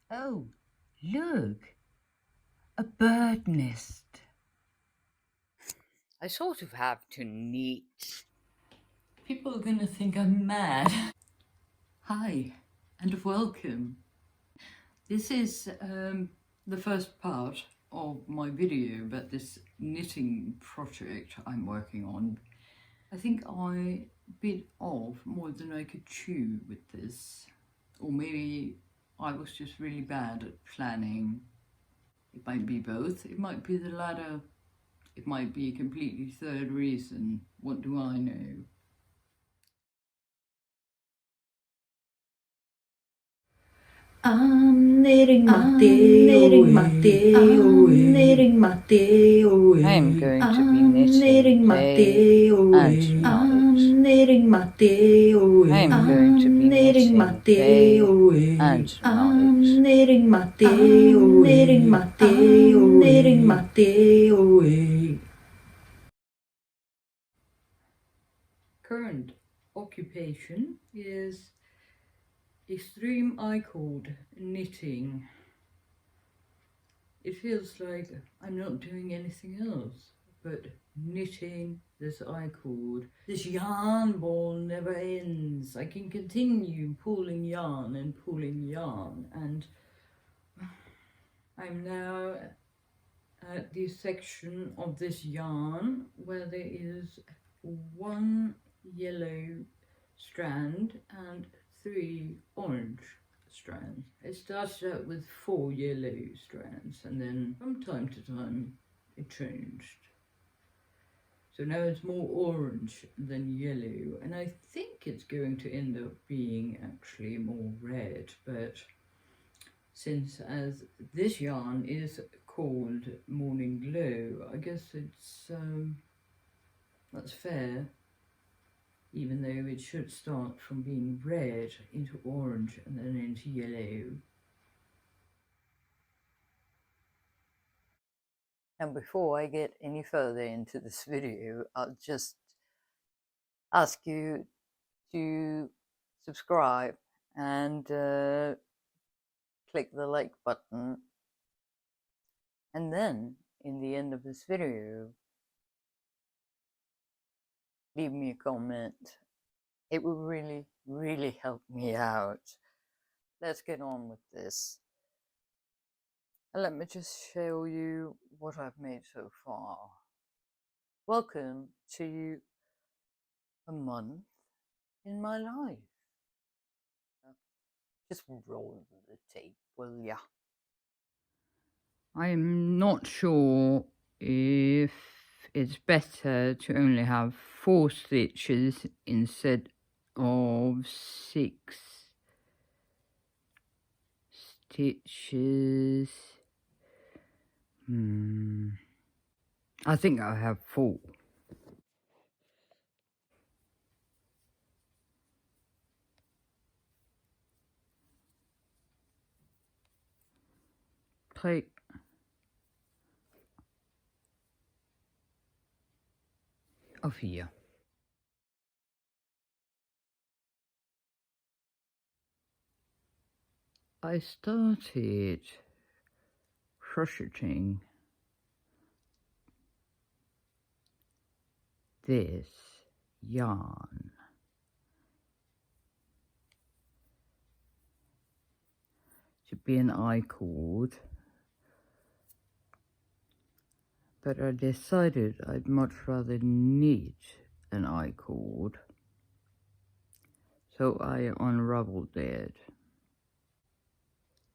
Oh, look, a bird nest. I sort of have to knit. People are gonna think I'm mad. Hi, and welcome. This is the first part of my video about this knitting project I'm working on. I think I bit off more than I could chew with this. Or maybe I was just really bad at planning. It might be both. It might be the latter. It might be a completely third reason. What do I know? I'm knitting my day away. I'm knitting my day away. I'm going to be knitting my day away. I'm knitting my day away. I'm going to be knitting my day away. I'm knitting my day away. Knitting my day away. Knitting my day away. Current occupation is extreme I-cord knitting. It feels like I'm not doing anything else but knitting this I-cord. This yarn ball never ends. I can continue pulling yarn and pulling yarn, and I'm now at the section of this yarn where there is one yellow strand and 3 orange strands. It started out with 4 yellow strands, and then from time to time it changed. So now it's more orange than yellow, and I think it's going to end up being actually more red, but since as this yarn is called Morning Glow, I guess it's that's fair, even though it should start from being red into orange and then into yellow. And before I get any further into this video, I'll just ask you to subscribe and click the like button. And then, in the end of this video, leave me a comment. It will really, really help me out. Let's get on with this. And let me just show you what I've made so far. Welcome to a month in my life. Just roll the tape, will ya? I'm not sure if it's better to only have 4 stitches instead of 6 stitches. I think I have 4. Take off here. I started crocheting this yarn to be an I-cord, but I decided I'd much rather knit an I-cord, so I unraveled it.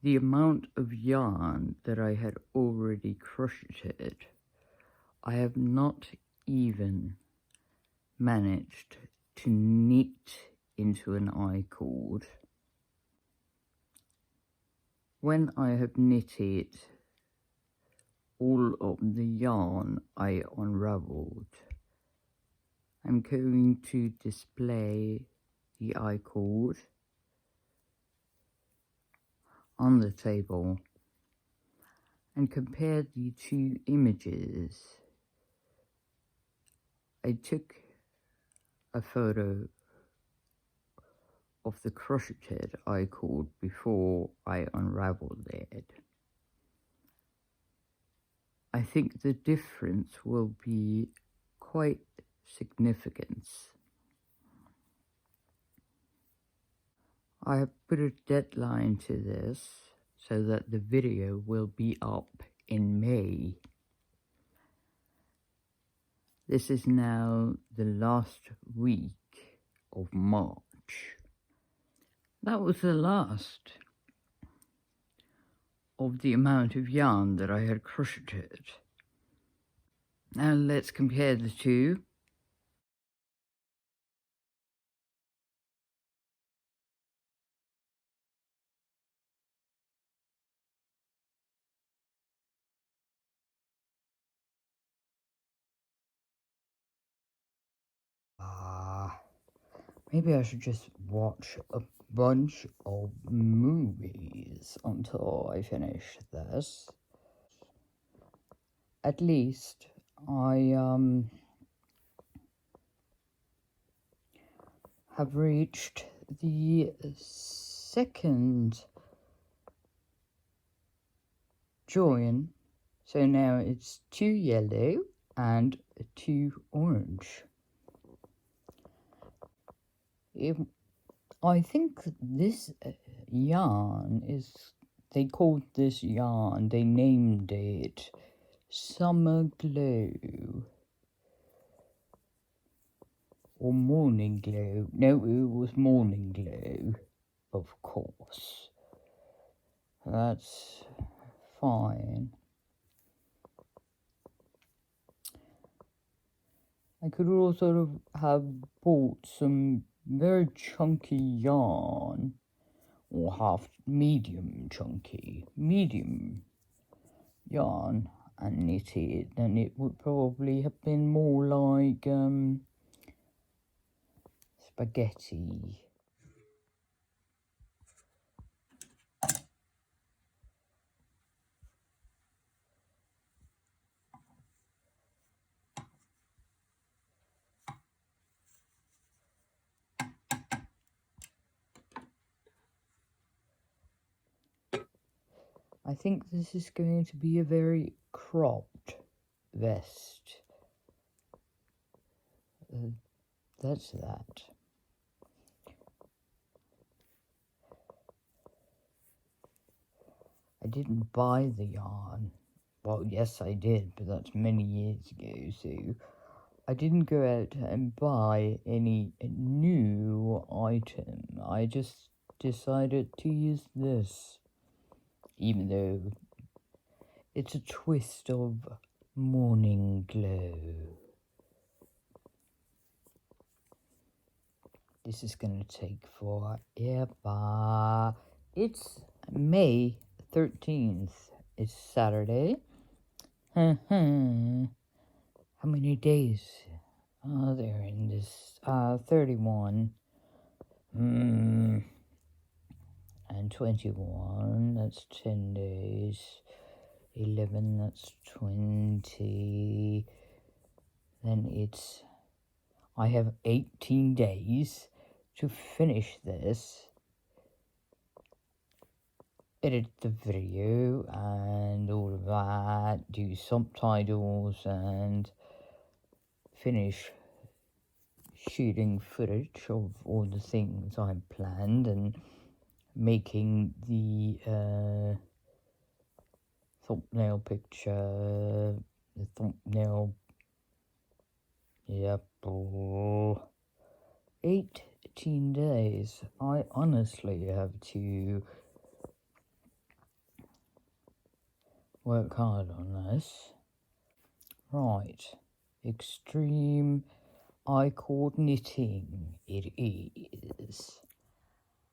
The amount of yarn that I had already crocheted, I have not even managed to knit into an I-cord. When I have knitted all of the yarn I unraveled, I'm going to display the I-cord on the table and compare the 2 images. I took a photo of the crocheted I cord before I unraveled it. I think the difference will be quite significant. I have put a deadline to this so that the video will be up in May. This is now the last week of March. That was the last of the amount of yarn that I had crocheted. Now let's compare the two. Maybe I should just watch a bunch of movies until I finish this. At least I have reached the second join. So now it's 2 yellow and 2 orange. I think this yarn is, they called this yarn, they named it Summer Glow or Morning Glow. No, it was Morning Glow, of course. That's fine. I could also have bought some very chunky yarn, or half medium yarn, and knit it, then it would probably have been more like spaghetti. I think this is going to be a very cropped vest. That's that. I didn't buy the yarn. Well, yes, I did, but that's many years ago, so I didn't go out and buy any new item. I just decided to use this, even though it's a twist of Morning Glow. This is gonna take forever. It's May 13th. It's Saturday. How many days are there in this? 31. And 21, that's 10 days. 11, that's 20. Then I have 18 days to finish this, edit the video and all of that, do subtitles and finish shooting footage of all the things I planned and making the thumbnail picture, the thumbnail, yep, 18 days. I honestly have to work hard on this. Right, extreme I-cord knitting it is.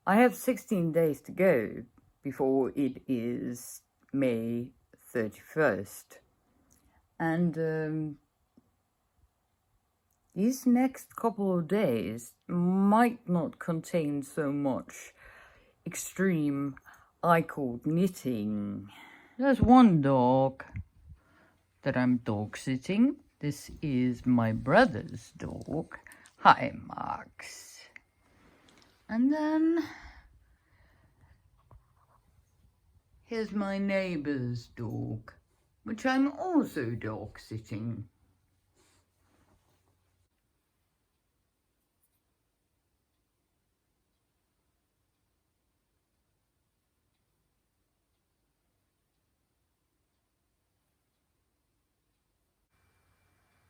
I have 16 days to go before it is May 31st. And these next couple of days might not contain so much extreme I-cord knitting. There's one dog that I'm dog sitting. This is my brother's dog. Hi, Max. And then here's my neighbour's dog, which I'm also dog sitting.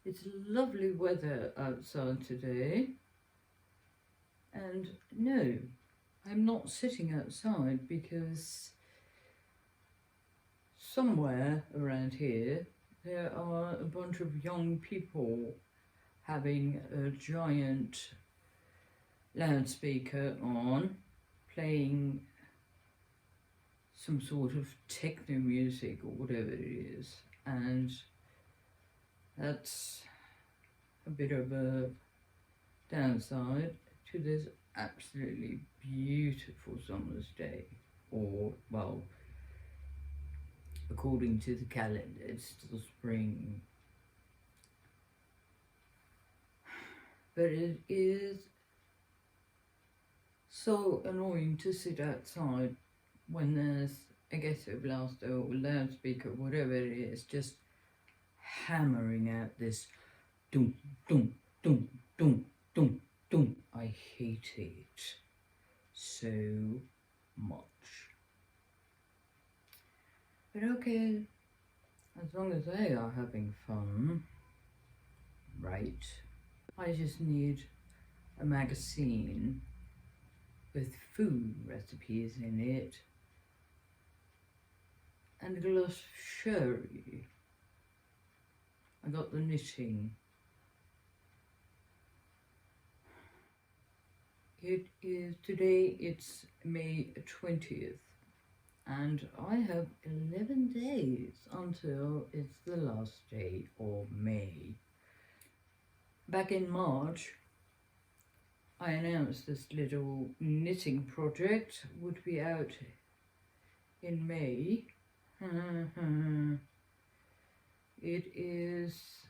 It's lovely weather outside today, and no, I'm not sitting outside because somewhere around here there are a bunch of young people having a giant loudspeaker on, playing some sort of techno music or whatever it is, and that's a bit of a downside to this absolutely beautiful summer's day. Or, well, according to the calendar, it's still spring. But it is so annoying to sit outside when there's a ghetto blaster or loudspeaker, whatever it is, just hammering out this dum dum dum dum dum dum. I hate it so much. But okay, as long as they are having fun, right? I just need a magazine with food recipes in it and a glass of sherry. I got the knitting. Today it's May 20th, and I have 11 days until it's the last day of May. Back in March, I announced this little knitting project would be out in May. It is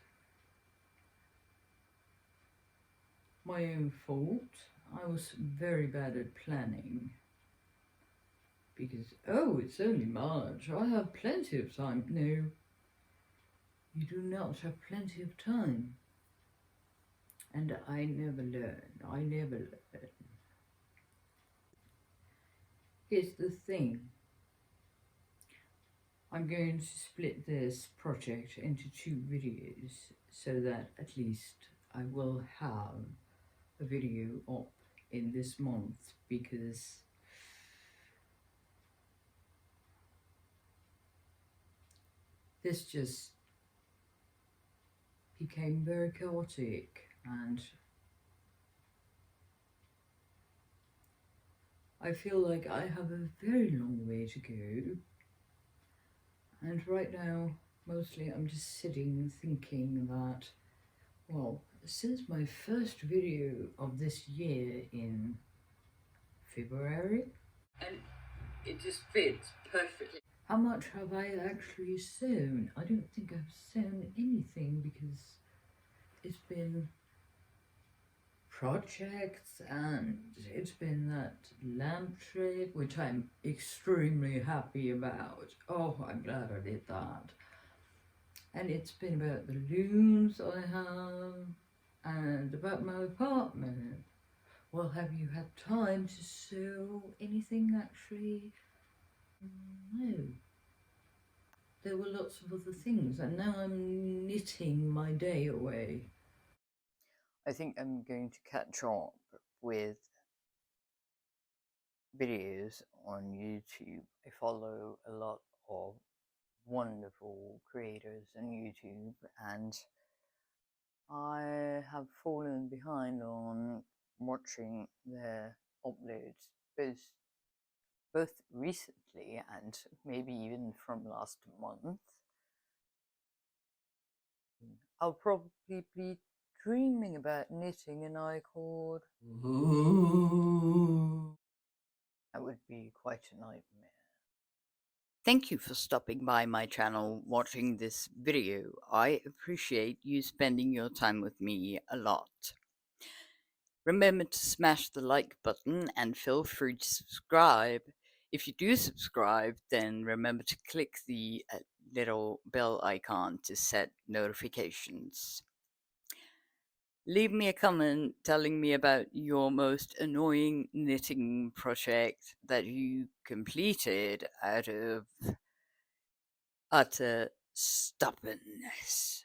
my own fault. I was very bad at planning because, oh, it's only March, I have plenty of time. No, you do not have plenty of time. And I never learn. Here's the thing. I'm going to split this project into 2 videos so that at least I will have a video up in this month, because this just became very chaotic, and I feel like I have a very long way to go. And right now, mostly I'm just sitting thinking that, well, since my first video of this year in February, and it just fits perfectly. How much have I actually sewn? I don't think I've sewn anything because it's been projects and it's been that lampshade, which I'm extremely happy about. Oh, I'm glad I did that. And it's been about the looms I have and about my apartment. Well, have you had time to sew anything actually? No. There were lots of other things, and now I'm knitting my day away. I think I'm going to catch up with videos on YouTube. I follow a lot of wonderful creators on YouTube, and I have fallen behind on watching their uploads, both recently and maybe even from last month. I'll probably be dreaming about knitting an I-cord. That would be quite a nightmare. Thank you for stopping by my channel, watching this video. I appreciate you spending your time with me a lot. Remember to smash the like button and feel free to subscribe. If you do subscribe, then remember to click the little bell icon to set notifications. Leave me a comment telling me about your most annoying knitting project that you completed out of utter stubbornness.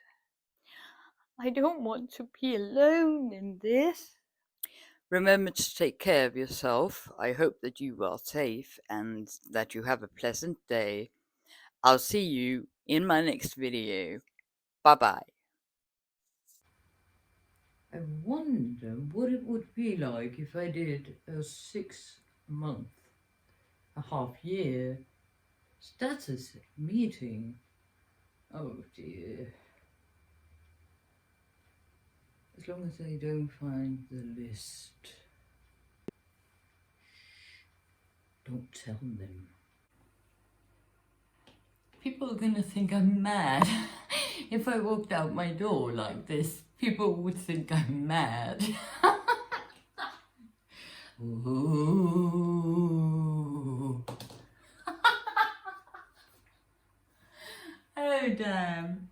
I don't want to be alone in this. Remember to take care of yourself. I hope that you are safe and that you have a pleasant day. I'll see you in my next video. Bye bye. I wonder what it would be like if I did a 6-month, a half year status meeting. Oh dear. As long as I don't find the list. Don't tell them. People are gonna think I'm mad. If I walked out my door like this, people would think I'm mad. Ooh. Oh damn.